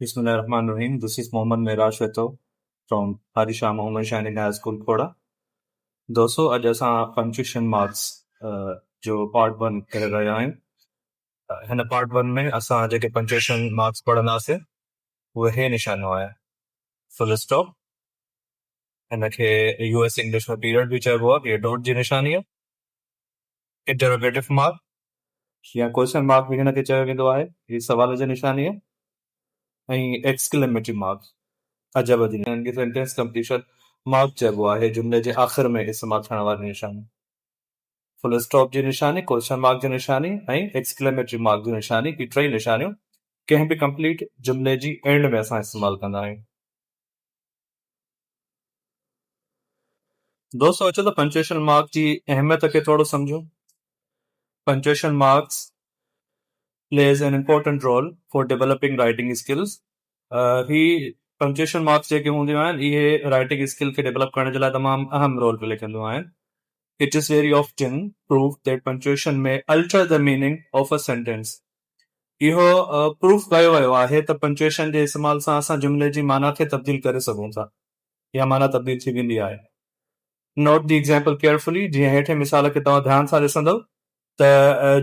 Bismillahirrahmanirrahim. This is Mohammad Miraj Veto from Harisha Mohammed Shining High School, Khoda. दोस्तों अॼु असां punctuation marks जो part 1 करे रहिया आहियूं। हिन पार्ट 1 में असां जेके पंक्चुएशन मार्क्स पढ़ंदासीं उहे हे निशानो आहे फुल स्टॉप, हिनखे यूएस इंग्लिश में पीरियड भी चइबो आहे। हीअ डॉट जी निशानी आहे। इंटरोगेटिव मार्क या क्वेश्चन मार्क भी हिनखे चयो वेंदो आहे, हीअ सवाल जी निशानी आहे। ऐं एक्सक्लेमेटरी मार्क अजब जी यानी कि सेंटेंस कंप्लीशन मार्क चइबो आहे, जुमले जे आख़िर में इस्तेमाल थियण वारी निशानी। फुल स्टॉप जी निशानी, क्वेश्चन मार्क जी निशानी ऐं एक्सक्लेमेटरी मार्क जी निशानी, ही टई निशानियूं कंहिं बि कंप्लीट जुमले जी एंड में असां इस्तेमाल कंदा आहियूं। दोस्तों अचो त पंक्चुएशन मार्क जी अहमियत खे थोरो सम्झूं। Punctuation marks plays an important role for developing writing skills. ही पंक्चुएशन मार्क्स जेके हूंदियूं आहिनि इहे राइटिंग स्किल खे डेवलप करण जे लाइ तमामु अहम रोल प्ले कंदियूं आहिनि। It is very often proved that punctuation may alter the meaning of a sentence. इहो प्रूफ कयो वियो आहे त पंक्चुएशन जे इस्तेमाल सां असां जुमले जी माना खे तब्दील करे सघूं था या माना तब्दील थी वेंदी आहे। Note the example carefully. जीअं हेठे मिसाल खे तव्हां ध्यान सां ॾिसंदव त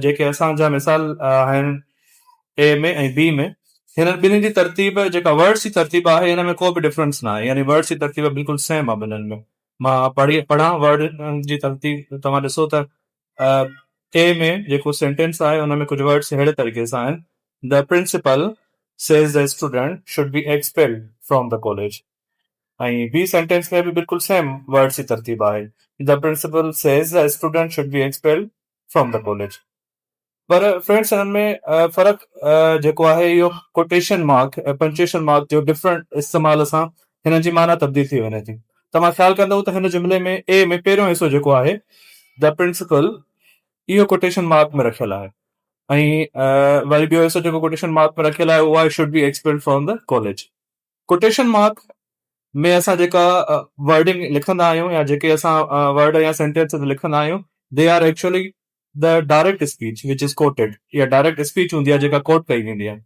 जेके असांजा मिसाल आहिनि ए में ऐं बी में, हिननि ॿिन्हिनि जी तरतीब जेका वर्ड्स जी तरतीब आहे हिन में को बि डिफरेंस न आहे, यानी वर्ड्स जी तरतीब बिल्कुलु सेम आहे ॿिन्हिनि में। मां पढ़ां वर्ड जी तरतीब, तव्हां ॾिसो त ए में जेको सेंटेंस आहे हुन में कुझु वर्ड्स अहिड़े तरीक़े सां आहिनि। The principal says the student should be expelled from the college. ऐं बी सेंटेंस में बि बिल्कुलु सेम वर्ड्स जी तरतीब आहे। The principal says the student should be expelled from the college. पर फ्रेंड्स हिननि में फ़र्क़ु जेको आहे इहो कोटेशन मार्क पंक्चुएशन मार्क जो डिफरेंट इस्तेमाल सां हिन जी माना तब्दील थी वञे थी। तव्हां ख़्यालु कंदव त हिन जुमिले में ए में पहिरियों हिसो जेको आहे द प्रिंसिपल, इहो कोटेशन मार्क में रखियलु आहे ऐं वरी ॿियो हिसो जेको कोटेशन मार्क में रखियलु आहे उहो आहे should be expelled from the college. Quotation mark में असां जेका वर्डिंग लिखंदा आहियूं या जेके असां वर्ड या सेंटेंस लिखंदा आहियूं they are actually the direct speech which is coated, या डायरेक्ट स्पीच हूंदी आहे जेका कोट कई वेंदी आहे।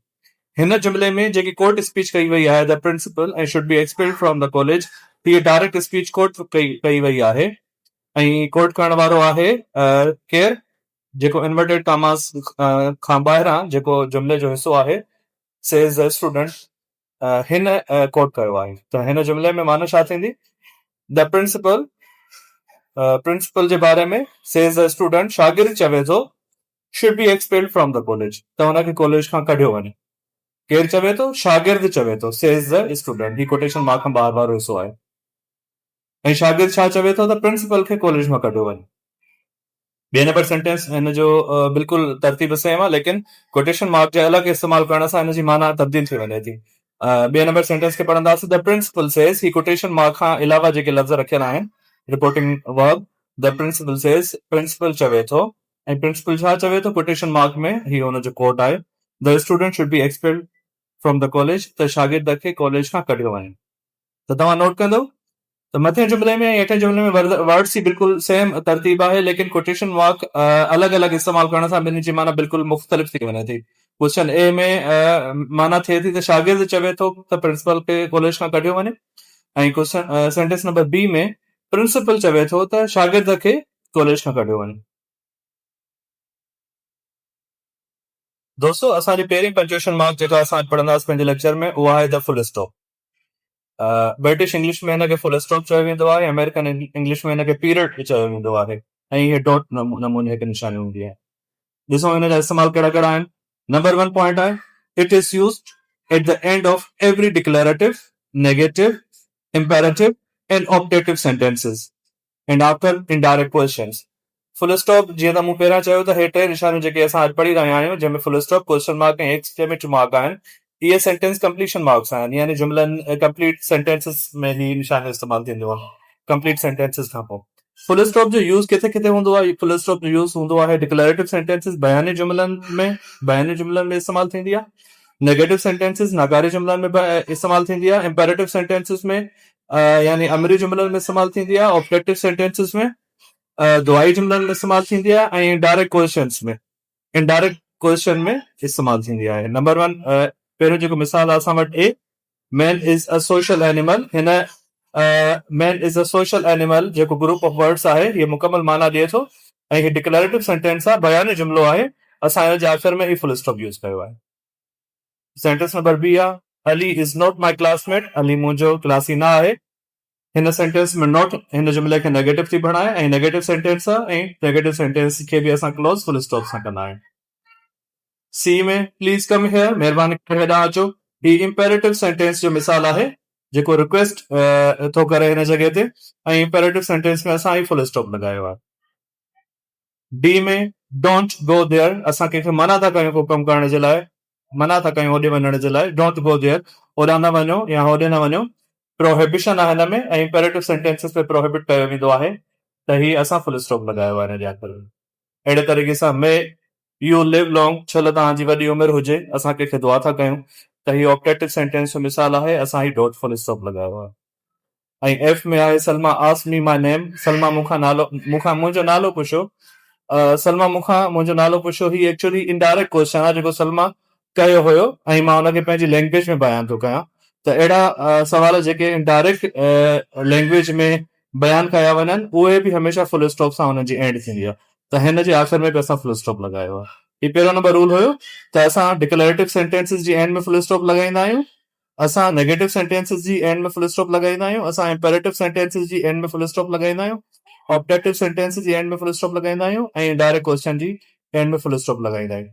हिन जुमिले में जेकी कोट स्पीच कई वई आहे द प्रिंसिपल ऐं should be expelled from the college, हीअ डायरेक्ट स्पीच कोट कई वई आहे ऐं कोट करण वारो आहे केरु, जेको इन्वर्टेड कामास खां ॿाहिरां जेको जुमिले जो हिसो आहे सेज द स्टूडेंट, हिन कोट कयो आहे। त हिन जुमिले में माना छा थींदी, द प्रिंसिपल प्रिंसिपल जे बारे में सेज द स्टूडेंट, शागिर्द चवे थो should be expelled from the college, त हुनखे कॉलेज खां कढियो वञे। केरु चवे थो, शागिर्द चवे थो, सेज द स्टूडेंट, ही कोटेशन मार्क खां ॿाहिरि वारो हिसो आहे। ऐं शागिर्द छा चवे थो, त प्रिंसिपल खे कॉलेज मां कढियो वञे। ॿिए नंबर सेंटेंस हिन जो बिल्कुलु तरतीब सेम आहे, लेकिन कोटेशन मार्क जे अलॻि इस्तेमाल करण सां हिन जी माना तब्दील थी वञे थी। ॿिए नंबर सेंटेंस खे पढ़ंदासीं। द प्रिंसिपल सेज, ही कोटेशन मार्क खां अलावा जेके लफ़्ज़ रखियल आहिनि reporting verb, the principal says, principal चवे थो ऐं प्रिंसिपल छा चवे थो, कोटेशन मार्क में ही हुनजो कोट आहे the student should be expelled from the college, त शागिर्द खे कॉलेज खां कढियो वञे। त तव्हां नोट कंदव त मथे जुमिले में ऐं हेठे जुमिले में वर्ड्स जी बिल्कुलु सेम तरतीब आहे, लेकिन कोटेशन मार्क अलॻि अलॻि इस्तेमाल करण सां ॿिन्ही जी माना बिल्कुलु मुख़्तलिफ़ थी वञे थी। क्वेश्चन ए में माना थिए थी त शागिर्द चवे थो त प्रिंसिपल खे कॉलेज खां कढियो वञे, ऐं क्वेश्चन सेंटेंस नंबर बी में प्रिंसिपल चवे थो त शागिर्द खे कॉलेज खां कढियो वञे। दोस्तों असांजी पहिरीं पंक्चुएशन मार्क जेका असां पढ़ंदासीं पंहिंजे लेक्चर में उहा आहे the full stop. British English में हिनखे फुल स्टॉप चयो वेंदो आहे, अमेरिकन इंग्लिश में हिनखे पीरियड चयो वेंदो आहे, ऐं हीअ डॉट नमूने हिकु निशानी हूंदी आहे। ॾिसो हिन जा इस्तेमाल कहिड़ा कहिड़ा आहिनि। नंबर 1 पॉइंट आहे, it is used eight the end of every declarative, negative, imperative and optative sentences and after indirect questions. Full stop जीअं त मूं पहिरियां चयो त हे टे निशानियूं जेके असां अॼु पढ़ी रहिया आहियूं जंहिंमें फुल स्टॉप, क्वेश्चन मार्क ऐं एक्सक्लेमेटरी मार्क आहिनि, इहे सेंटेंस कंप्लीशन मार्क्स आहिनि, यानी जुमलनि कंप्लीट सेंटेंसिस में ही निशानी इस्तेमाल थींदो आहे कंप्लीट सेंटेंसिस खां पोइ। फुल स्टॉप जो यूज़ किथे किथे हूंदो आहे, फुल स्टॉप जो यूज़ हूंदो आहे डिक्लेरेटिव सेंटेंसिस, बयानी जुमलनि में इस्तेमाल थींदी आहे। नेगेटिव सेंटेंसिस नाकारी जुमलनि में इस्तेमाल थींदी आहे। इंपेरेटिव सेंटेंसिस में यानी अमरी जुमलनि में इस्तेमाल थींदी आहे। ऑब्जेक्टिव सेंटेंसिस में दुआई जुमलनि में इस्तेमाल थींदी आहे, ऐं डायरेक्ट क्वेश्चन में इनडायरेक्ट क्वेश्चन में इस्तेमाल थींदी आहे। नंबर 1 पहिरियों जेको मिसाल आहे असां वटि ए, man is a social animal. हिन man is a social animal जेको ग्रुप ऑफ वर्ड्स आहे, हीअ मुकमल माना ॾिए थो ऐं हीअ डिक्लेरेटिव सेंटेंस आहे, बयानी जुमिलो आहे। असां हिन जे आख़िर में ही फुल स्टॉप यूज़ कयो आहे। सेंटेंस नंबर बी आहे, Ali is not my classmate. Ali मुंहिंजो क्लासी न आहे। हिन सेंटेंस में नॉट हिन जुमिले खे नेगेटिव थी बणाए ऐं नेगेटिव सेंटेंस आहे ऐं नेगेटिव सेंटेंस खे बि असां क्लोज फुल स्टॉप सां कंदा आहियूं। सी में प्लीज कम हियर, महिरबानी करे हेॾां अचो, ही इंपेरेटिव सेंटेंस जो मिसाल आहे जेको रिक्वेस्ट थो करे हिन जॻह ते, ऐं इंपेरेटिव सेंटेंस में असां ही फुल स्टॉप लॻायो आहे। डी में डोंट गो देयर, असां कंहिंखे मना था कयूं को कमु करण जे लाइ, मना था कयूं होॾे वञण जे लाइ, डोंट गो देयर, होॾां न वञो या होॾे न वञो। प्रोहिबिशन आहे हिन में ऐं इंपेरेटिव सेंटेंसेस में प्रोहिबिट कयो वेंदो आहे, त ही असां फुल स्टॉप लॻायो आहे हिन जे आख़िर में। अहिड़े तरीक़े सां मे यू लिव लॉन्ग, छल तव्हांजी वॾी उमिरि हुजे, असां कंहिंखे दुआ था कयूं, त ही ऑप्टेटिव सेंटेंस जो मिसाल आहे, असां ही डॉट फुल स्टॉप लॻायो आहे। ऐं एफ में आहे सलमा आस्क्ड मी माय नेम, सलमा मूंखां मुंहिंजो नालो पुछो। सलमा मूंखां मुंहिंजो नालो पुछो, ही एक्चुअली इनडायरेक्ट क्वेश्चन आहे जेको सलमा कयो हुयो ऐं मां हुनखे पंहिंजी लैंग्वेज में बयान थो कयां। त अहिड़ा सवाल जेके इनडायरेक्ट लैंग्वेज में बयान कया वञनि, उहे बि हमेशह फुल स्टॉप सां हुननि जी एंड थींदी आहे, त हिन जे आख़िर में बि असां फुल स्टॉप लॻायो आहे। ही पहिरियों नंबर रूल हुयो त असां डिक्लेरेटिव सेंटेंसिस जी एंड में फुल स्टॉप लॻाईंदा आहियूं, असां नेगेटिव सेंटेंसिस जी एंड में फुल स्टॉप लॻाईंदा आहियूं, असां इंपेरेटिव सेंटेंसिस जी एंड में फुल स्टॉप लॻाईंदा आहियूं, ऑप्टेटिव सेंटेंसिस जी एंड में फुल स्टॉप लॻाईंदा आहियूं ऐं डायरेक्ट क्वेश्चन जी एंड में फुल स्टॉप लॻाईंदा आहियूं।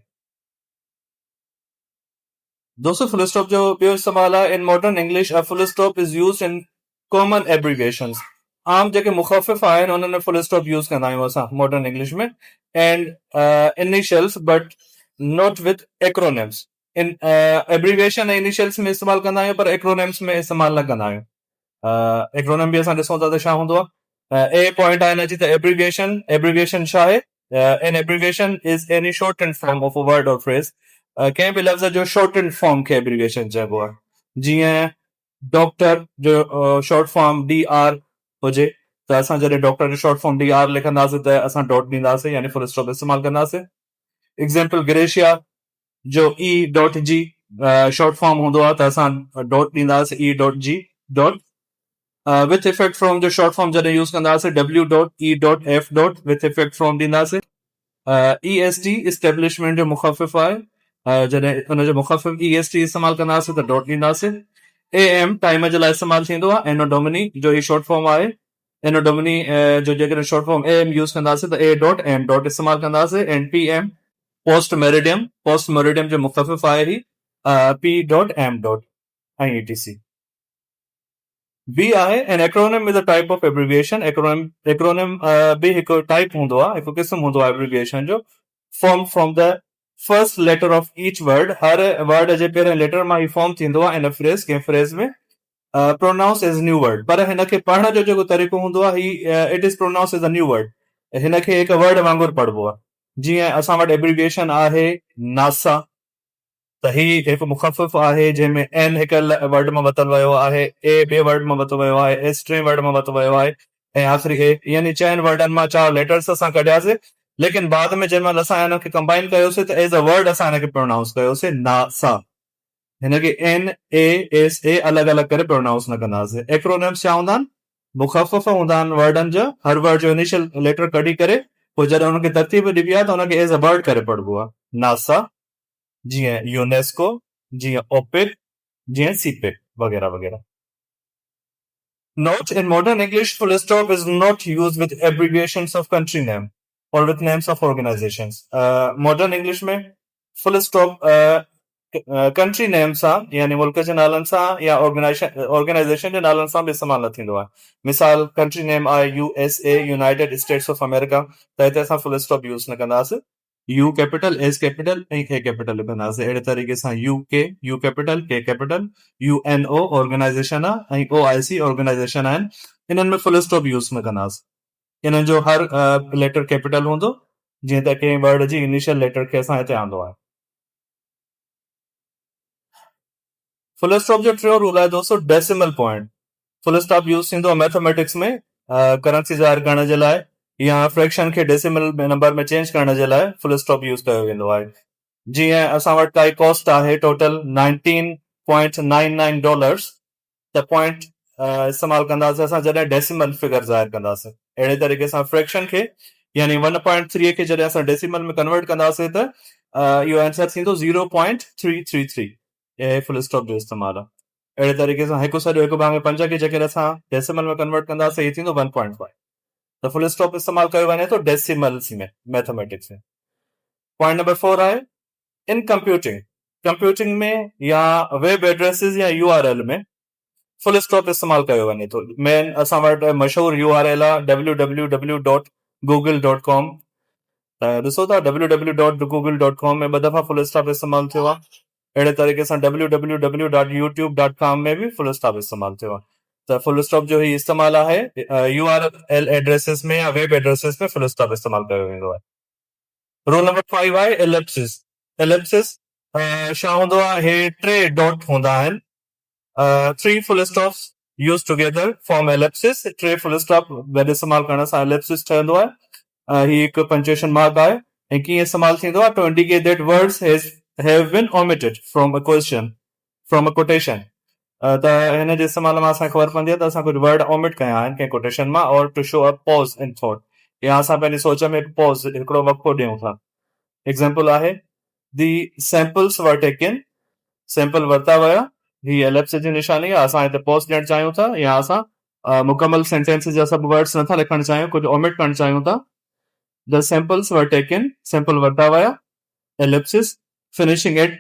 दोस्तों फुल स्टॉप जो ॿियो इस्तेमाल आहे, in modern English a full stop is used in common abbreviations. आम जेके मुख़फ़िफ़ आहिनि उन्हनि में फुल स्टॉप यूज़ कंदा आहियूं असां मॉडर्न इंग्लिश में, and initials but not with acronyms. इन एब्रीविएशन ऐं इनिशियल्स में इस्तेमाल कंदा आहियूं, पर एक्रोनिम्स में इस्तेमाल न कंदा आहियूं। एक्रोनिम बि असां ॾिसूं था त छा हूंदो आहे। ए पॉइंट आहे हिन जी, त एब्रीविएशन छा आहे? An abbreviation is any shortened form of a word or phrase. कंहिं बि लफ़्ज़ जो शॉर्टेंड फॉर्म खे एब्रीविएशन चइबो आहे। जीअं डॉक्टर जो शॉर्ट फॉर्म DR हुजे, त असां जॾहिं डॉक्टर जो शॉर्ट फॉर्म DR लिखंदासीं त असां डॉट ॾींदासीं, यानी फुल स्टॉप इस्तेमालु कंदासीं। एग्जाम्पल, ग्रेशिया जो E.G शॉर्ट फॉर्म हूंदो आहे, त असां डॉट ॾींदासीं E.G dot. With effect from जो शॉर्ट फॉर्म जॾहिं यूज़ कंदासीं W.E.F विथ इफेक्ट फ्रॉम ॾींदासीं। EST इस्टेब्लिशमेंट जो मुख़फ़िफ़ आहे, जॾहिं हुनजो मुख़फ़िफ़ EST इस्तेमालु कंदासीं त डॉट ॾींदासीं। AM टाइम जे लाइ इस्तेमालु थींदो आहे। एनोडोमिनी जो ही शॉर्ट फॉर्म आहे, एनोडोमिनी जो जेकॾहिं शॉर्ट फॉर्म AM यूज़ कंदासीं त A.M डॉट इस्तेमालु कंदासीं। एंड PM पोस्ट मेरिडियम जो मुख़फ़िफ़ आहे ही P.M डॉट ऐं ETC। बी आहे an acronym is a type of abbreviation. Acronym बि हिकु टाइप हूंदो आहे, हिकु क़िस्म हूंदो आहे एब्रीविएशन जो, form from the first letter of each word. हर वर्ड जे पहिरें लेटर मां ही फॉर्म थींदो आहे इन फ्रेज, कंहिं फ्रेज में प्रोनाउंस एज न्यू वर्ड, पर हिनखे पढ़ण जो जेको तरीक़ो हूंदो आहे, it is pronounce as a new word. हिनखे हिकु वर्ड वांगुरु पढ़बो आहे। जीअं असां वटि एब्रीविएशन आहे नासा, त ही हिकु मुख़फ़िफ़ आहे जंहिंमें N हिकु वर्ड मां वरितल वियो आहे, A ॿिए वर्ड मां वरितो वियो आहे, S टे वर्ड मां वरितो वियो आहे ऐं आख़िरी A, यानी 4 वर्डनि मां 4 लेटर्स असां कढियासीं, लेकिन बाद में जंहिं महिल असां हिनखे कंबाइन कयोसीं त एज़ अ वर्ड असां हिनखे प्रोनाउंस कयोसीं नासा। हिनखे NASA अलॻि अलॻि करे प्रोनाउंस न कंदासीं। एक्रोनिम्स छा हूंदा आहिनि? मुख़फ़िफ़ हूंदा आहिनि वर्डनि जा, हर वर्ड जो इनिशियल लेटर कढी करे पोइ जॾहिं हुनखे तरतीब ॾिबी आहे त हुनखे एज़ अ वर्ड करे पढ़बो आहे। नासा, जीअं यूनेस्को, जीअं ओपिक, जीअं सीपेक वग़ैरह वग़ैरह। Note, in modern English, full stop is not used with abbreviations of country name or with names of organizations. Modern English में full stop country name सां, यानी मुल्क जे नालनि सां या ऑर्गेनाइजेशन जे नालनि सां बि इस्तेमालु न थींदो आहे। मिसाल, कंट्री नेम आहे USA, United States of America, त हिते असां फुल स्टॉप यूज़ न कंदासीं। U कैपिटल, S कैपिटल ऐं K कैपिटल लिखंदासीं। अहिड़े तरीक़े सां UK, U capital, K capital, UNO organisation आहे ऐं OIC ऑर्गेनाइजेशन आहिनि, इन्हनि में फुल स्टॉप यूज़ न कंदासीं। इन्हनि जो हर लेटर कैपिटल हूंदो, जीअं त कंहिं वर्ड जी इनिशियल लेटर खे असां हिते आंदो आहे। फुल स्टॉप जो टियों रूल आहे दोस्तों, decimal point. Full stop use थींदो आहे मैथमेटिक्स में करंसी ज़ाहिर करण जे लाइ या फ्रैक्शन खे डेसिमल नंबर में चेंज करण जे लाइ फुल स्टॉप यूज़ कयो वेंदो आहे। जीअं असां वटि काई कॉस्ट आहे टोटल $19.99 त पॉइंट इस्तेमालु कंदासीं असां जॾहिं डेसिमल फिगर ज़ाहिर कंदासीं। अहिड़े तरीक़े सां फ्रैक्शन खे यानी 1.3 खे जॾहिं असां डेसिमल में कन्वर्ट कंदासीं त इहो आंसर थींदो 0.333। इहे फुल स्टॉप जो इस्तेमालु आहे। अहिड़े तरीक़े सां हिकु सॼो हिकु भाङे 5 खे जेकर असां डेसिमल में कन्वर्ट कंदासीं इहो थींदो 1.5। त फुल स्टॉप इस्तेमालु कयो वञे थो डेसिमल्स में मैथमेटिक्स में। पॉइंट नंबर 4 आहे इन कंप्यूटिंग में या वेब एड्रेसिस या यूआरएल में फुल स्टॉप इस्तेमालु कयो वञे थो। मेन असां वटि मशहूरु यूआरएल आहे www.google.com। ॾिसो था www.google.com में 2 दफ़ा फुल स्टॉप इस्तेमालु थियो आहे। अहिड़े तरीक़े सां www.youtube.com में बि फुल स्टॉप इस्तेमालु थियो आहे। त फुल स्टॉप जो ही इस्तेमालु आहे यूआरएल एड्रेसिस में या वेब एड्रेसिस में फुल स्टॉप इस्तेमालु कयो वेंदो आहे। रूल नंबर 5 आहे एलिप्सिस छा हूंदो आहे? हे 3 डॉट हूंदा आहिनि। 3 full stops used together form ellipsis। 3 full stop गॾु इस्तेमालु करण सां ellipsis ठहंदो आहे। ही हिकु पंक्चुएशन मार्क आहे ऐं कीअं इस्तेमालु थींदो आहे? To indicate that words have been omitted from a quotation। त हिन जे इस्तेमाल मां असांखे ख़बर पवंदी आहे त असां कुझु वर्ड ओमिट कया आहिनि कंहिं कोटेशन मां or to show a pause in thought या असां पंहिंजी सोच में हिकिड़ो वक़्फ़ो ॾियूं था। एग्जाम्पल आहे दी सैम्पल्स वर टेकन। सैंपल वरिता विया, ही एलिप्सिस जी निशानी आहे। असां हिते पॉज ॾियणु चाहियूं था या असां मुकमल सेंटेंसिस जा सभु वर्ड्स नथा लिखणु चाहियूं, कुझु ओमिट करणु चाहियूं था। The samples were taken, sample वरिता विया, एलिप्सिस फिनिशिंग एट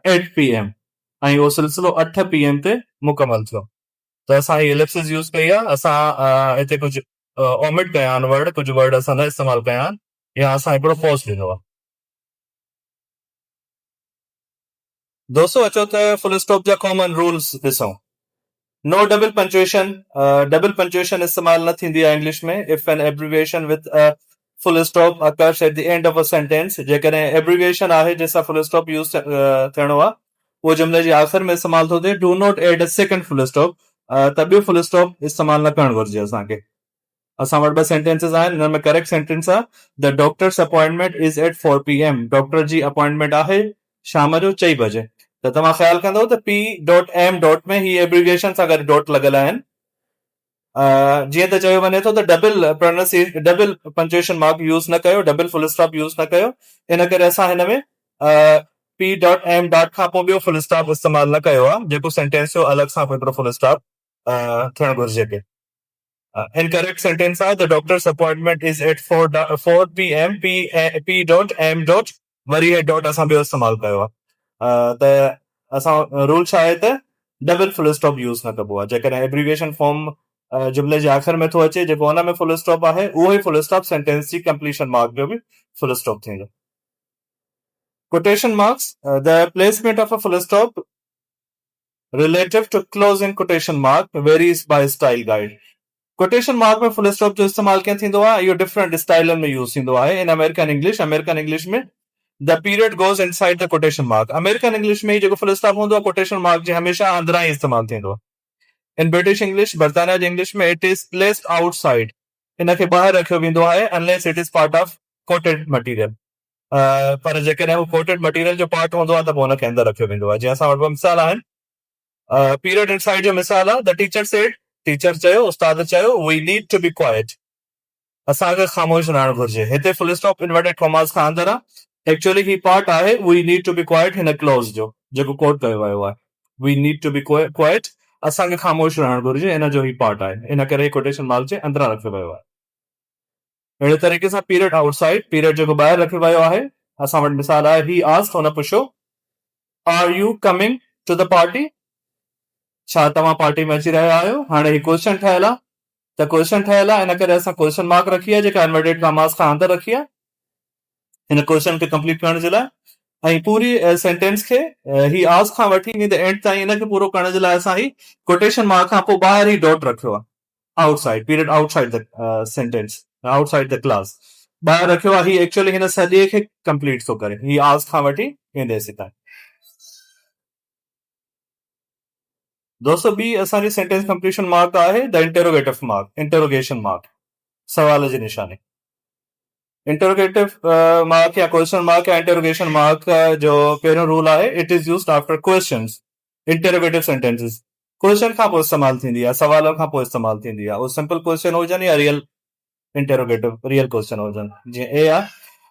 8 PM ऐं उहो सिलसिलो 8 PM ते मुकमल थियो। त असां ही एलिप्सिस यूज़ कई आहे। असां हिते कुझु ओमिट कया आहिनि वर्ड, कुझु वर्ड असां न इस्तेमालु कया आहिनि या असां हिकिड़ो पॉज ॾिनो आहे। दोस्तों अचो त फुल स्टॉप जा कॉमन रूल्स ॾिसूं। नो डबल पंक्चुएशन इस्तेमालु न थींदी आहे इंग्लिश में। If an abbreviation with a full stop occurs at the end of a sentence, जेकॾहिं एब्रिविएशन आहे जंहिंसां फुल स्टॉप यूज़ थियणो आहे उहो जुमिले जे आख़िर में इस्तेमालु थो थिए। Do not add a second full stop, त ॿियो फुल स्टॉप इस्तेमालु न करणु घुरिजे असांखे। असां वटि 2 सेंटेंसिस आहिनि, हिन में करेक्ट सेंटेंस आहे the doctor's appointment is at 4 PM। Doctor जी अपॉइंटमेंट आहे शाम जो 4 बजे। त तव्हां ख़्यालु कंदव त P.M. में ही एब्रिविएशन सां गॾु डॉट लॻल आहिनि। जीअं त चयो वञे थो त डबल पंक्चुएशन मार्क यूज़ न कयो, डबल फुल स्टॉप यूज़ न कयो। इन करे असां हिन में P.M. खां पोइ ॿियो फुल स्टॉप इस्तेमालु न कयो आहे, जेको सेंटेंस जो अलॻि सां हिकिड़ो फुल स्टॉप थियणु घुरिजे पियो। इनकरेक्ट सेंटेंस आहे the doctor's appointment is at 4 PM। P.M. वरी हे डॉट असां ॿियो इस्तेमालु कयो आहे। त असां रूल छा आहे त डबल फुल स्टॉप यूज़ न कबो आहे। जेकॾहिं एब्रिविएशन फॉर्म जुमिले जे आख़िर में थो अचे, जेको हुन में फुल स्टॉप आहे, उहो ई फुल स्टॉप सेंटेंस जी कंप्लीशन मार्क जो बि फुल स्टॉप थींदो। quotation marks, the placement of a full stop relative to closing quotation mark varies by style guide। Quotation mark में फुल स्टॉप जो इस्तेमालु कीअं थींदो आहे? इहो डिफरेंट स्टाइलनि में यूज़ थींदो आहे। इन अमेरिकन इंग्लिश में the period goes inside the quotation mark. American English में जेको फुल स्टॉप हूंदो आहे कोटेशन मार्क जे हमेशह अंदरां ई इस्तेमालु थींदो आहे। इन ब्रिटिश इंग्लिश, बर्तानिया जी इंग्लिश में इट इज प्लेस्ड आउटसाइड, इनखे ॿाहिरि रखियो वेंदो आहे unless it is part of quoted material. पर जेकॾहिं हू कोटेड मटीरियल जो पार्ट हूंदो आहे त पोइ हुनखे अंदरि रखियो वेंदो आहे। जीअं असां वटि मिसाल आहिनि, पीरियड इनसाइड जो मिसाल आहे द टीचर सेड, टीचर चयो, उस्ताद चयो, we need to be quiet, असांखे ख़ामोश रहणु घुरिजे। हिते फुल स्टॉप इन्वर्टेड कॉमास खां अंदरि आहे। एक्चुअली ही पार्ट आहे we need to be quiet हिन क्लोज जो जेको कोट कयो वियो आहे। We need to be quiet, असांखे ख़ामोश रहणु घुरिजे, इन जो ही पार्ट आहे। इन करे कोटेशन मार्क जे अंदरां रखियो वियो आहे। अहिड़े तरीक़े सां पीरियड आउटसाइड, पीरियड जेको ॿाहिरि रखियो वियो आहे। असां वटि मिसाल आहे ही आस्क्ड, हुन पुछो are you coming to the party, छा तव्हां पार्टी में अची रहिया आहियो। हाणे ही क्वेश्चन ठहियल आहे, त क्वेश्चन ठहियल आहे इन करे असां क्वेश्चन मार्क रखी आहे जेका इन्वर्टेड कॉमास खां अंदरि रखी आहे हिन क्वेश्चन खे कंप्लीट करण जे लाइ। ऐं पूरी सेंटेंस खे ही आस्क खां वठी द एंड ताईं इनखे पूरो करण जे लाइ असां ही कोटेशन मार्क खां पोइ ॿाहिरि ई डॉट रखियो आहे। Outside, period outside the sentence, outside the class ॿाहिरि रखियो आहे। ही एक्चुअली हिन सॼे खे कंप्लीट थो करे, ही आस्क खां वठी वेंदेसीं ताईं। दोस्तों ॿी असांजी सेंटेंस कंप्लीशन मार्क आहे the interrogative mark, interrogation mark, सवाल जी निशानी। इंटरोगेटिव मार्क या क्वेश्चन मार्क या इंटरोगेशन मार्क जो पहिरियों रूल आहे, it is used after questions, interrogative sentences. Question खां पोइ इस्तेमाल थींदी आहे, सवाल खां पोइ इस्तेमाल थींदी आहे। उहो सिंपल क्वेश्चन हुजनि या रियल इंटरोगेटिव रियल क्वेश्चन हुजनि। जीअं ए आहे,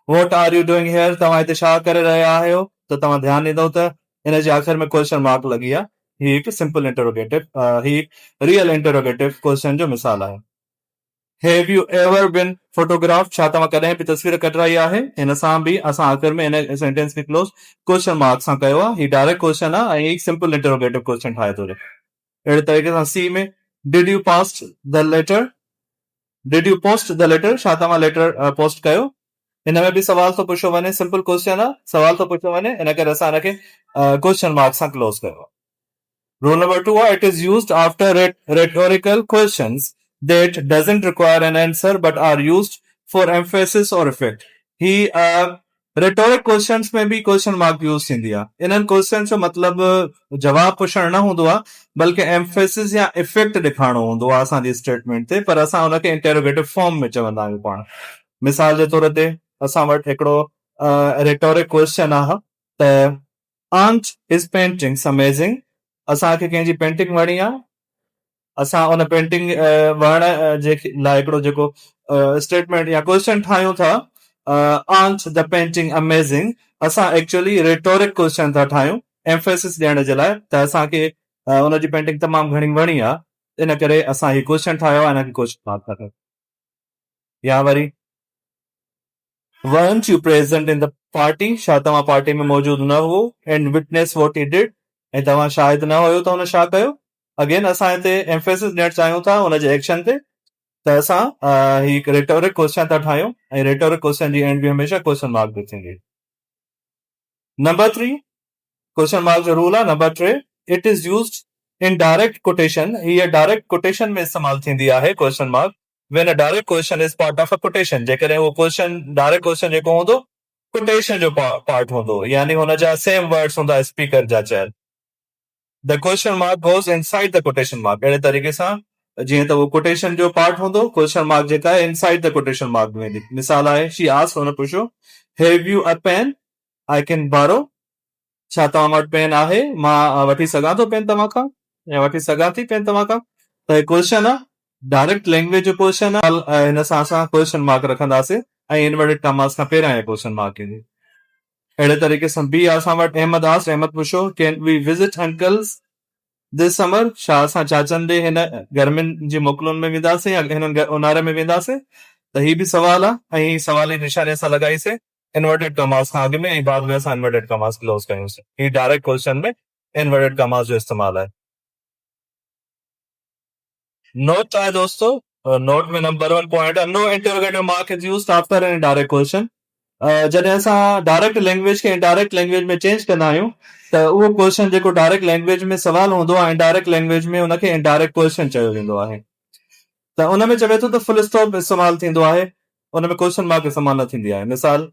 what are you doing here, तव्हां हिते छा करे रहिया आहियो, त तव्हां ध्यानु ॾींदव त इन जे आख़िर में क्वेश्चन मार्क लॻी आहे। ही हिकु सिंपल इंटरोगेटिव, ही रियल इंटरोगेटिव क्वेश्चन जो मिसाल आहे। Have U ever bin photograph, छा तव्हां कॾहिं बि तस्वीर कढाई आहे? हिन सां बि असां आख़िर में इन सेंटेंस खे क्लोज क्वेश्चन मार्क सां कयो आहे। ही डायरेक्ट क्वेश्चन आहे ऐं हिकु सिंपल इंटरोगेटिव क्वेश्चन ठाहे थो ॾे। अहिड़े तरीक़े सां सी में, did you past the letter, did you post the letter, छा तव्हां लेटर पोस्ट कयो? हिन में बि सवाल थो पुछो वञे, सिंपल क्वेश्चन आहे, सवाल थो पुछो वञे, इन करे असां हिनखे क्वेश्चन मार्क सां क्लोज कयो आहे। Rule number 2 आहे, it is used after rhetorical questions that doesn't require an answer but are used for emphasis or effect. ही rhetoric questions में भी क्वेश्चन मार्क यूज थींदी आहे। इन्हनि क्वेश्चन जो मतिलबु जवाब पुछणु न हूंदो आहे, बल्कि एम्फेसिस या इफेक्ट ॾेखारणो हूंदो आहे असांजी स्टेटमेंट ते, पर असां हुनखे इंटेरोगेटिव फॉर्म में चवंदा आहियूं पाण। मिसाल जे तौर ते असां वटि हिकिड़ो rhetoric question आहे त Aunt is paintings amazing, असांखे कंहिंजी पेंटिंग वणी आहे, असां उन पेंटिंग वणण जे लाइ हिकिड़ो जेको स्टेटमेंट या क्वेश्चन ठाहियूं था, Aunt the painting amazing, असां एक्चुअली रेटोरिक क्वेश्चन था ठाहियूं एम्फेसिस ॾियण जे लाइ त असांखे उनजी पेंटिंग तमामु घणी वणी आहे, इन करे असां हीउ क्वेश्चन ठाहियो आहे, हिनखे क्वेश्चन मार्क था कयूं। या वरी weren't you present in the party, छा तव्हां पार्टी में मौजूदु न हो, and witness what he did, ऐं तव्हां शायदि न हुयो त हुन छा कयो? अगेन असां हिते एम्फेसिस ॾियणु चाहियूं था हुनजे एक्शन ते, त असां ही रेटोरिक क्वेश्चन था ठाहियूं ऐं रेटोरिक क्वेश्चन जी एंड बि हमेशह क्वेश्चन मार्क बि थींदी। नंबर 3 क्वेश्चन मार्क जो रूल आहे। Number 3, it is used in direct quotation, हीअ डायरेक्ट कोटेशन में इस्तेमाल थींदी आहे question mark. when a direct question is part of a quotation, जेकॾहिं उहो क्वेश्चन डायरेक्ट क्वेश्चन जेको हूंदो कोटेशन जो पार्ट हूंदो, यानी हुन जा सेम वर्ड्स हूंदा स्पीकर जा चयल। The question mark goes inside the quotation mark, अहिड़े तरीक़े सां जीअं त उहो कोटेशन जो पार्ट हूंदो, क्वेश्चन मार्क जेका आहे इनसाइड द कोटेशन मार्क में वेंदी। मिसाल आहे, शी आस्क्ड, हुन पुछो, have you a pen I can borrow, छा तव्हां वटि पेन आहे, मां वठी सघां थो पेन तव्हां खां, या वठी सघां थी पेन तव्हां खां। त हीउ क्वेश्चन आहे, डायरेक्ट लैंग्वेज जो क्वेश्चन आहे, हिन सां असां क्वेश्चन मार्क रखंदासीं ऐं इनवर्टेड कॉमास खां पहिरियां इहा क्वेश्चन मार्क ईंदी। अहिड़े तरीक़े सां बी असां वटि अहमद आस्क्ड, अहमद पुछो, can we visit uncles this summer, छा असां चाचनि ॾे हिन गर्मियुनि जी मोकलुनि में वेंदासीं या हिन ऊन्हारे में वेंदासीं? त हीउ बि सवाल आहे ऐं सवाल जी निशानी असां लॻाईसीं इनवर्टेड कॉमास खां अॻु में ऐं बाद में असां इनवर्टेड कॉमास क्लोज कयूंसीं। हीउ डायरेक्ट क्वेश्चन में इनवर्टेड कॉमास जो इस्तेमाल आहे। नोट आहे दोस्तों, नोट में नंबर 1 पॉइंट आहे, no interrogative mark is used after an direct question. जॾहिं असां डायरेक्ट लैंग्वेज खे इनडायरेक्ट लैंग्वेज में चेंज कंदा आहियूं त उहो क्वेश्चन जेको डायरेक्ट लैंग्वेज में सवाल हूंदो आहे, इनडायरेक्ट लैंग्वेज में उनखे इनडायरेक्ट क्वेश्चन चयो वेंदो आहे। त उन में चवे थो त फुल स्टॉप इस्तेमाल थींदो आहे, उन में क्वेश्चन मार्क इस्तेमाल न थींदी आहे। मिसाल,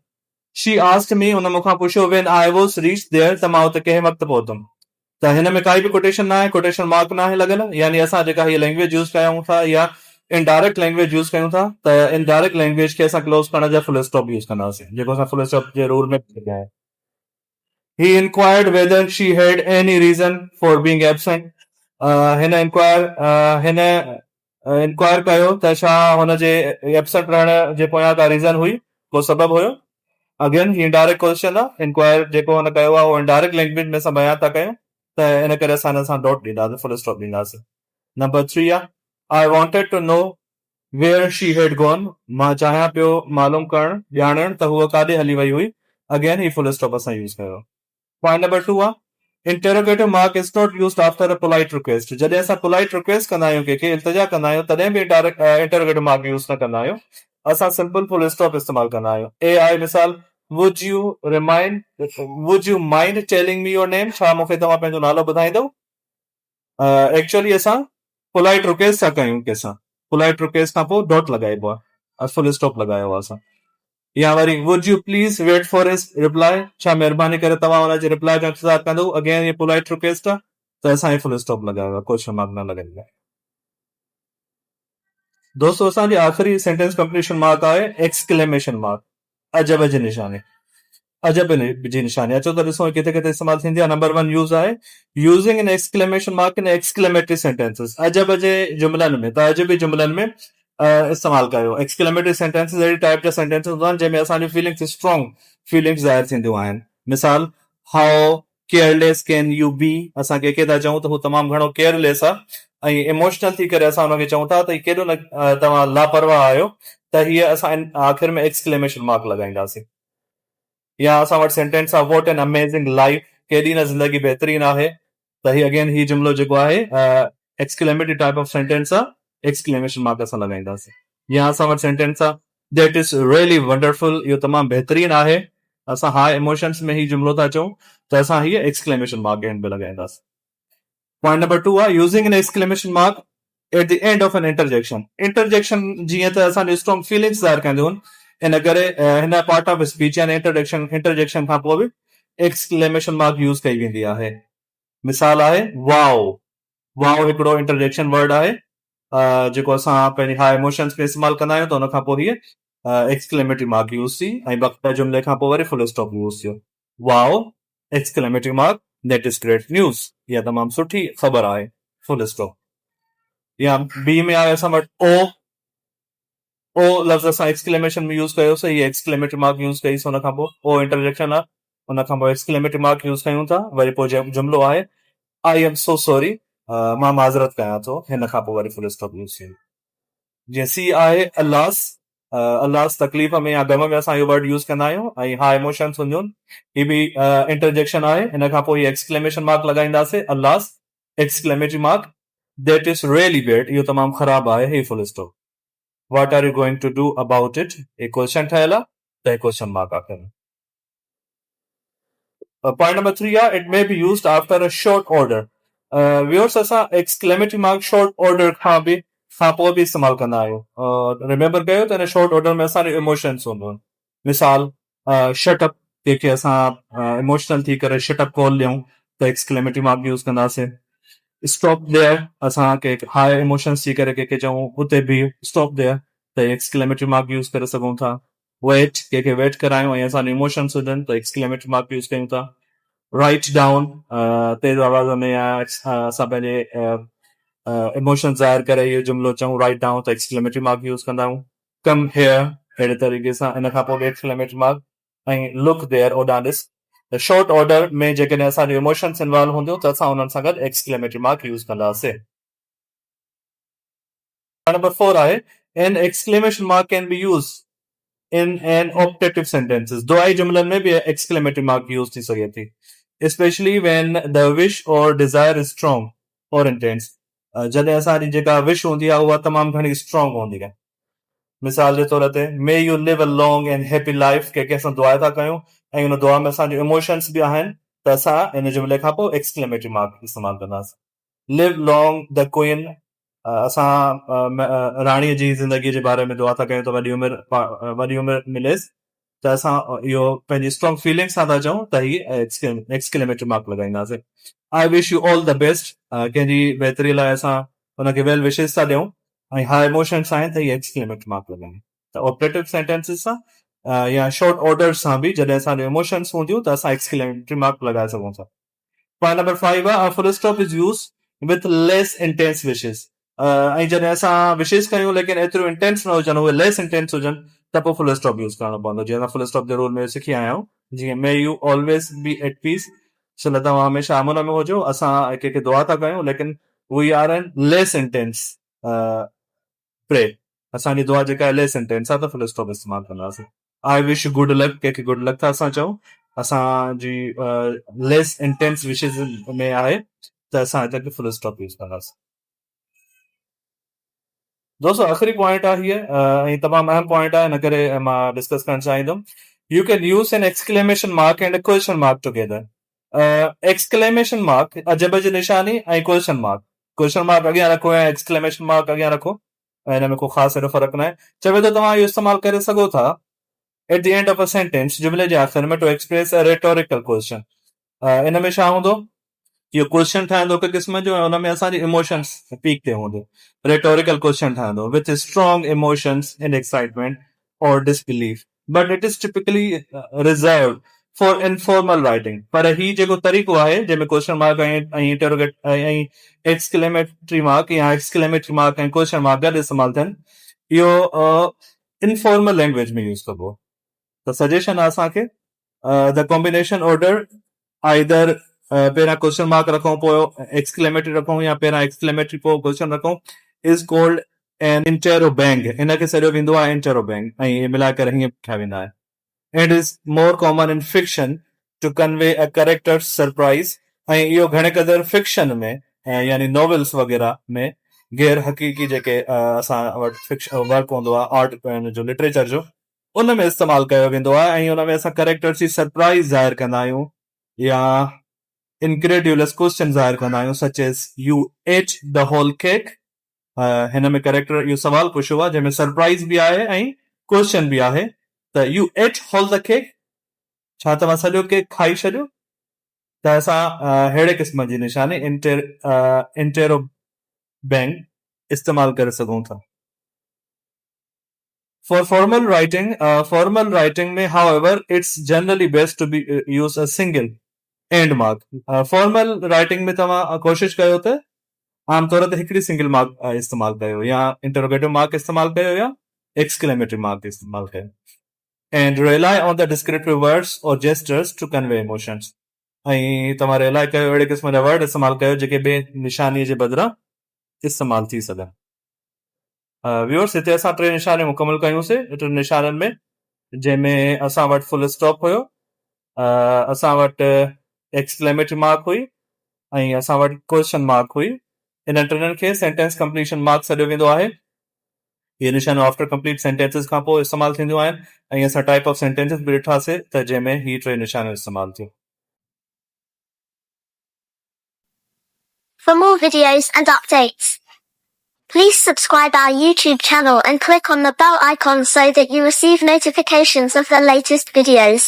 शी आस्क्ड मी, हुन मूंखां पुछियो, when I was reached there, त मां उते कंहिं वक़्तु पहुतुमि। त हिन में काई बि कोटेशन न आहे, कोटेशन मार्क न आहे लॻल, यानी असां जेका हीअ लैंग्वेज यूज़ कयूं था या इनडायरेक्ट लैंग्वेज यूज़ कयूं था, त इनडायरेक्ट लैंग्वेज खे असां क्लोज करण जा फुल स्टॉप यूज़ कंदासीं, जेको असां फुल स्टॉप जे रूल में आहे। He inquired whether she had any reason for being absent. हिन इंक्वायर कयो त छा हुनजे एब्सेंट रहण जे पोयां का रीज़न हुई, को सबब हुयो। अगेन ही इनडायरेक्ट क्वेश्चन आहे, इंक्वायर जेको हुन कयो आहे उहो इनडायरेक्ट लैंग्वेज में असां बयान था कयूं, त इन करे असां हिन सां डॉट ॾींदासीं, फुल स्टॉप ॾींदासीं। नंबर 3 आहे, I wanted to know where she हैड गॉन, मां चाहियां पियो मालूम करणु, ॼाणणु त हूअ काॾे हली वई हुई। अगेन ही फुल स्टॉप असां यूज़ कयो। पॉइंट नंबर 2 आहे, interrogative mark is not used after a polite request, जॾहिं असां पोलाइट रिक्वेस्ट कंदा आहियूं, कंहिंखे इल्तिजा कंदा आहियूं, तॾहिं बि इंटरोगेटिव मार्क यूज़ न कंदा आहियूं, असां सिंपल फुल स्टॉप इस्तेमाल कंदा आहियूं। ए आहे मिसाल, would you mind telling me your name, छा मूंखे तव्हां पंहिंजो नालो ॿुधाईंदव। एक्चुअली असां पोलाइट रिक्वेस्ट था कयूं कंहिंसां, पोलाइट रिक्वेस्ट खां पोइ डॉट लॻाइबो आहे, फुल स्टॉप लॻायो आहे असां। या वरी, would you please wait for his reply, छा महिरबानी करे तव्हां हुनजे रिप्लाई जो इंतज़ार कंदो। अगेन ये पोलाइट रिक्वेस्ट आहे, त असां फुल स्टॉप लॻायो आहे, क्वेश्चन मार्क न लॻाईंदा। दोस्तों, असांजी आख़िरी सेंटेंस कंप्लीशन मार्क आहे एक्सक्लेमेशन मार्क। अजब जी निशानी, अजब जी निशानी। अचो त ॾिसो किथे किथे इस्तेमाल थींदी आहे। नंबर 1 यूज़ आहे using an exclamation mark in exclamatory sentences. अजब जे जुमलनि में, ताजुबी जुमलनि में इस्तेमाल कयो। एक्सक्लेमेटरी सेंटेंसेस अहिड़ी टाइप जा सेंटेंसेस हूंदा आहिनि जंहिंमें असांजी फीलिंग्स स्ट्रॉन्ग फीलिंग्स ज़ाहिर थींदियूं आहिनि। मिसाल, हाउ केयरलेस कैन यू बी, असां कंहिंखे था चऊं त हू तमामु घणो केयरलेस आहे ऐं इमोशनल थी करे असां हुनखे चऊं था त हीउ केॾो तव्हां लापरवाह आहियो, त हीअ असां आख़िर में एक्सक्लेमेशन मार्क लॻाईंदासीं। या असां वटि सेंटेंस आहे वॉट एन अमेजिंग लाइफ, केॾी न ज़िंदगी बहितरीन आहे, त ही अगेन ही जुमलो जेको आहे एक्सक्लेमेटरी टाइप ऑफ सेंटेंस आहे, एक्सक्लेमेशन मार्क असां लॻाईंदासीं। या असां वटि सेंटेंस आहे दैट इज़ रियली वंडरफुल, इहो तमामु बहितरीन आहे, असां हाई इमोशंस में ही जुमलो था चऊं त असां हीअ एक्सक्लेमेशन मार्क एंड में लॻाईंदासीं। पॉइंट नंबर 2 आहे using an exclamation mark at the end of an interjection. Interjection जीअं त असांजी स्ट्रॉन्ग फीलिंग्स ज़ाहिर कंदियूं आहिनि, इन करे हिन पार्ट ऑफ स्पीच यानी इंटरजेक्शन खां पोइ बि एक्सक्लेमेशन मार्क यूज़ कई वेंदी आहे। मिसाल आहे वाओ, वाओ हिकिड़ो इंटरजेक्शन वर्ड आहे जेको असां पंहिंजी हाई इमोशंस में इस्तेमालु कंदा आहियूं, त हुन खां पोइ हीअ एक्सक्लेमेटरी मार्क यूज़ थी ऐं बाक़ी जुमले खां पोइ वरी फुल स्टॉप यूज़ थियो। Wow exclamatory mark, that is great news, इहा तमामु सुठी ख़बर आहे, फुल स्टॉप। या बी में आहे असां वटि ओ लफ़्ज़ असां एक्सक्लेमेशन में यूज़ कयोसीं, हीअ एक्सक्लेमेटरी मार्क यूज़ कईसीं, हुन खां पोइ ओ इंटरजेक्शन आहे, हुन खां पोइ एक्सक्लेमेटरी मार्क यूज़ कयूं था, वरी पोइ जुमलो आहे आई एम सो सॉरी, मां माज़रत कयां थो, हिन खां पोइ वरी फुल स्टॉप यूज़ थींदो। जीअं सी आहे अलास, अलास तकलीफ़ में या गम में असां इहो वर्ड यूज़ कंदा आहियूं ऐं हा इमोशंस हूंदियूं आहिनि, हीअ बि इंटरजेक्शन आहे, हिन खां पोइ एक्सक्लेमेशन मार्क लॻाईंदासीं, alas exclamatory mark, that is really bed, इहो तमामु ख़राबु आहे, ही full stop. What are you going to do about it? एक क्वेश्चन ठहियल आहे त एक क्वेश्चन मार्क आखिर में। पॉइंट नंबर 3 आहे it may be used after a short order. Viewers असां एक्सक्लेमेटरी मार्क शॉर्ट ऑर्डर खां पोइ बि इस्तेमालु कंदा आहियूं। रिमेंबर कयो त हिन शॉर्ट ऑर्डर में असांजो इमोशन्स हूंदो आहिनि। मिसाल, शट अप, कंहिंखे असां इमोशनल थी करे शट अप कॉल ॾियूं त एक्सक्लेमेटरी मार्क यूज़ कंदासीं। स्टॉप देयर, असां के हाई इमोशंस थी करे कंहिंखे चऊं उते बि स्टॉप देयर, त एक्सक्लेमेटरी मार्क यूज़ करे सघूं था। वेट, कंहिंखे वेट करायूं ऐं असांजो इमोशंस हुजनि त एक्सक्लेमेटरी मार्क यूज़ कयूं था। राइट डाउन, तेज़ आवाज़ में असां पंहिंजे इमोशंस ज़ाहिर करे इहो जुमलो चऊं राइट डाउन, त एक्सक्लेमेटरी मार्क यूज़ कंदा आहियूं। कम हियर, अहिड़े तरीक़े सां, इन खां पोइ बि एक्सक्लेमेटरी मार्क, ऐं लुक देयर, ओॾां ॾिस। त शॉर्ट ऑर्डर में जेकॾहिं असांजो इमोशंस इन्वॉल्व हूंदियूं त असां हुननि सां गॾु एक्सक्लेमेटरी मार्क यूज़ कंदासीं। नंबर 4 आहे N exclamation mark can be use in an optative sentences. दुआई जुमलन में भी exclamatory mark यूज थी सके थी, especially when the wish or desire is strong or intense. जॾहिं असांजी जेका विश हूंदी आहे उहा तमामु घणी स्ट्रॉन्ग हूंदी आहे। मिसाल जे तौर ते may you live a long and happy life, कंहिंखे असां दुआ था कयूं ऐं हुन दुआ में असांजो इमोशंस बि आहिनि, त असां हिन जुमले खां पोइ एक्सक्लेमेटरी मार्क इस्तेमालु कंदासीं। लिव लॉन्ग द क्वीन, असां राणीअ जी ज़िंदगी जे बारे में दुआ था कयूं त वॾी उमिरि मिलेसि, त असां इहो पंहिंजी स्ट्रॉन्ग फीलिंग्स सां था चऊं त हीअ एक्सक्लेमेटरी मार्क लॻाईंदासीं। I wish U all the best, कंहिंजी बहितरी लाइ असां हुनखे वेल विशेस था ॾियूं ऐं हा इमोशंस आहिनि त हीअ एक्सक्लेमेटरी मार्क लॻायूं। त ऑपरेटिव सेंटेंसिस सां या शॉर्ट ऑर्डर सां बि जॾहिं असांजो इमोशंस हूंदियूं त असां एक्सक्लेमेटरी मार्क लॻाए सघूं था। पॉइंट नंबर 5 आहे full stop is use with lace intense wishes. ऐं जॾहिं असां विशेस कयूं लेकिन एतिरो इंटेंस न हुजनि, उहे लेस इंटेंस हुजनि, त पोइ फुल स्टॉप यूज़ करणो पवंदो। जीअं असां फुल स्टॉप जे रूल में सिखी आया आहियूं, जीअं may you always be at peace, छो न तव्हां हमेशह अमन में हुजो, असां कंहिंखे दुआ था कयूं लेकिन we are an less intense pray, असांजी दुआ जेका आहे लेस इंटेंस आहे, त फुल स्टॉप इस्तेमालु कंदासीं। आई विश गुड लक, कंहिंखे गुड लक था असां चऊं, असांजी लेस इंटेंस विशेस में आहे, त असां हिते फुल स्टॉप यूज़ कंदासीं। दोस्तों आख़िरी पॉइंट आहे हीअ ऐं तमामु अहम पॉइंट आहे, इन करे मां डिस्कस करणु चाहींदुमि। U can use an exclamation mark and question mark together. Exclamation mark अजब जी निशानी ऐं क्वेश्चन मार्क अॻियां रखो ऐं एक्सक्लेमेशन मार्क अॻियां रखो, ऐं हिन में को ख़ासि एॾो फ़र्क़ु न आहे। चवे थो तव्हां इहो इस्तेमालु करे सघो था eight the end of a sentence, जुमले जे आख़िर में, टू एक्सप्रेस अ रेटोरिकल क्वेश्चन। इन में छा हूंदो, इहो क्वेश्चन ठहंदो हिकु क़िस्म जो, ऐं हुन में असांजी इमोशंस पीक ते हूंदो। रेटोरिकल क्वेश्चन ठहंदो with strong emotions in excitement और disbelief. but it is typically reserved for informal writing. पर ही जेको तरीक़ो आहे जंहिंमें क्वेश्चन मार्क ऐं इंटरोगेट ऐं एक्सक्लेमेटरी मार्क या एक्सक्लेमेटरी मार्क ऐं क्वेश्चन मार्क गॾु इस्तेमालु थियनि, इहो इनफॉर्मल लैंग्वेज में यूज़ कबो. त सजेशन आहे असांखे द कॉम्बिनेशन ऑर्डर आइदर पहिरियां क्वेश्चन मार्क रखूं पोइ एक्सक्लेमेटरी रखूं या पहिरियां एक्सक्लेमेटरी पोइ क्वेश्चन रखूं इज़ कॉल्ड एन इंटेरोबैंग. हिनखे सॼो वेंदो आहे इंटेरोबैंग ऐं इहे मिलाए करे हीअं ठाहिया वेंदा आहिनि. It is more common in fiction to convey a character's surprise. ऐं इहो घणे क़दुरु फिक्शन में यानी नॉवेल्स वग़ैरह में गैर हक़ीक़ी जेके असां वटि वर्क हूंदो आहे आर्ट जो लिटरेचर जो उन में इस्तेमालु कयो वेंदो आहे ऐं उन में असां कैरेक्टर्स जी सरप्राइज़ ज़ाहिर कंदा आहियूं या इनक्रेड्यूलस क्वेश्चन ज़ाहिर कंदा आहियूं such as you ate the whole cake. हिन में कैरेक्टर इहो सवाल पुछियो आहे जंहिंमें सरप्राइज़ बि आहे ऐं क्वेश्चन बि आहे. त you ate whole the cake, छा तव्हां सॼो केक खाई छॾियो? त असां अहिड़े क़िस्म जी निशानी इंटेरोबैंग इस्तेमालु करे सघूं था. For formal writing में however it's generally best to be use a single end mark. Formal writing में तव्हां कोशिश कयो त आमतौर ते हिकिड़ी सिंगल मार्क इस्तेमालु कयो या इंटरोगेटिव मार्क इस्तेमालु कयो या एक्सक्लेमेटरी मार्क इस्तेमालु कयो. And rely on the descriptive words or gestures to convey emotions. ऐं तव्हां रिलाय कयो अहिड़े क़िस्म जा वर्ड इस्तेमालु कयो जेके ॿिए निशानीअ जे बदिरां इस्तेमालु थी सघनि. व्यूअर्स, हिते असां 3 निशाने मुकमल कयूंसीं. 3 निशाननि में जंहिंमें असां वटि फुल स्टॉप हुयो, असां वटि एक्सक्लेमेटरी मार्क हुई ऐं असां वटि क्वेश्चन मार्क हुई. इन 3 खे सेंटेंस कंप्लीशन मार्क सॾियो वेंदो आहे. इहे निशानूं आफ्टर कंप्लीट सेंटेंसिस खां पोइ इस्तेमालु थींदियूं आहिनि ऐं असां टाइप ऑफ सेंटेंसिस बि ॾिठासीं त जंहिंमें ही 3 निशानूं इस्तेमालु थियूं. For more videos and updates, please subscribe our YouTube channel and click on the bell icon so that you receive notifications of the latest videos.